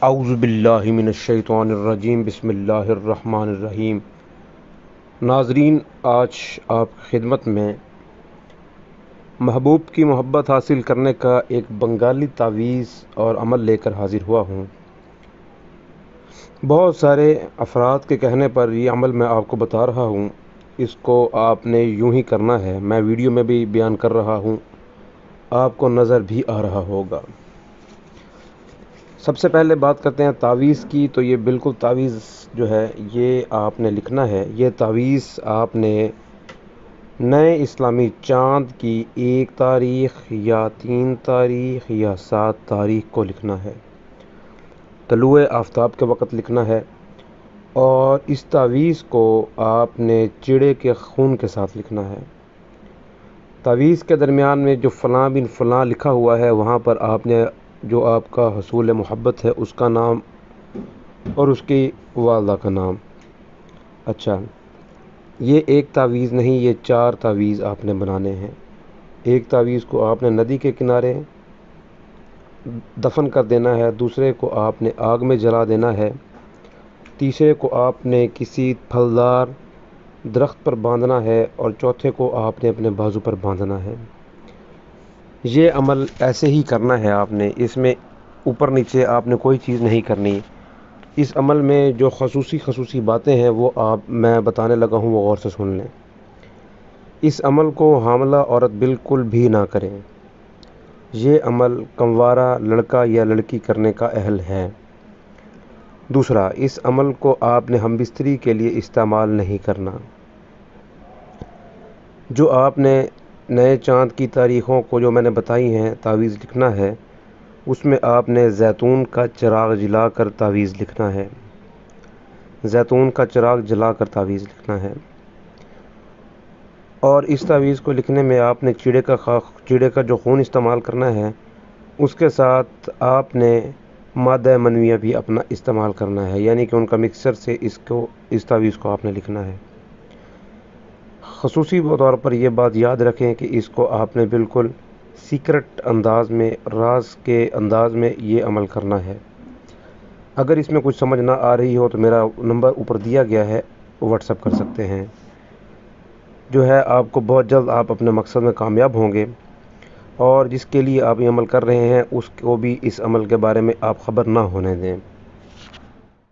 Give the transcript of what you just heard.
اعوذ باللہ من الشیطان الرجیم بسم اللہ الرحمن الرحیم۔ ناظرین، آج آپ کی خدمت میں محبوب کی محبت حاصل کرنے کا ایک بنگالی تعویذ اور عمل لے کر حاضر ہوا ہوں۔ بہت سارے افراد کے کہنے پر یہ عمل میں آپ کو بتا رہا ہوں۔ اس کو آپ نے یوں ہی کرنا ہے، میں ویڈیو میں بھی بیان کر رہا ہوں، آپ کو نظر بھی آ رہا ہوگا۔ سب سے پہلے بات کرتے ہیں تعویذ کی، تو یہ بالکل تعویذ جو ہے یہ آپ نے لکھنا ہے۔ یہ تعویذ آپ نے نئے اسلامی چاند کی 1 تاریخ یا 3 تاریخ یا 7 تاریخ کو لکھنا ہے، طلوع آفتاب کے وقت لکھنا ہے، اور اس تعویذ کو آپ نے چڑے کے خون کے ساتھ لکھنا ہے۔ تعویذ کے درمیان میں جو فلاں بن فلاں لکھا ہوا ہے، وہاں پر آپ نے جو آپ کا حصول محبت ہے اس کا نام اور اس کی والدہ کا نام۔ اچھا، یہ ایک تعویذ نہیں، یہ 4 تعویذ آپ نے بنانے ہیں۔ ایک تعویذ کو آپ نے ندی کے کنارے دفن کر دینا ہے، دوسرے کو آپ نے آگ میں جلا دینا ہے، تیسرے کو آپ نے کسی پھلدار درخت پر باندھنا ہے، اور چوتھے کو آپ نے اپنے بازو پر باندھنا ہے۔ یہ عمل ایسے ہی کرنا ہے آپ نے، اس میں اوپر نیچے آپ نے کوئی چیز نہیں کرنی۔ اس عمل میں جو خصوصی باتیں ہیں وہ میں بتانے لگا ہوں، وہ غور سے سن لیں۔ اس عمل کو حاملہ عورت بالکل بھی نہ کریں۔ یہ عمل کنوارا لڑکا یا لڑکی کرنے کا اہل ہے۔ دوسرا، اس عمل کو آپ نے ہم بستری کے لیے استعمال نہیں کرنا۔ جو آپ نے نئے چاند کی تاریخوں کو جو میں نے بتائی ہیں تعویذ لکھنا ہے، اس میں آپ نے زیتون کا چراغ جلا کر تعویذ لکھنا ہے۔ زیتون کا چراغ جلا کر تعویذ لکھنا ہے، اور اس تعویذ کو لکھنے میں آپ نے چڑے کا جو خون استعمال کرنا ہے، اس کے ساتھ آپ نے مادہ منویہ بھی اپنا استعمال کرنا ہے، یعنی کہ ان کا مکسچر سے اس تعویذ کو آپ نے لکھنا ہے۔ خصوصی طور پر یہ بات یاد رکھیں کہ اس کو آپ نے بالکل سیکرٹ انداز میں، راز کے انداز میں یہ عمل کرنا ہے۔ اگر اس میں کچھ سمجھ نہ آ رہی ہو تو میرا نمبر اوپر دیا گیا ہے، واٹس ایپ کر سکتے ہیں۔ جو ہے آپ کو بہت جلد آپ اپنے مقصد میں کامیاب ہوں گے، اور جس کے لیے آپ یہ عمل کر رہے ہیں اس کو بھی اس عمل کے بارے میں آپ خبر نہ ہونے دیں۔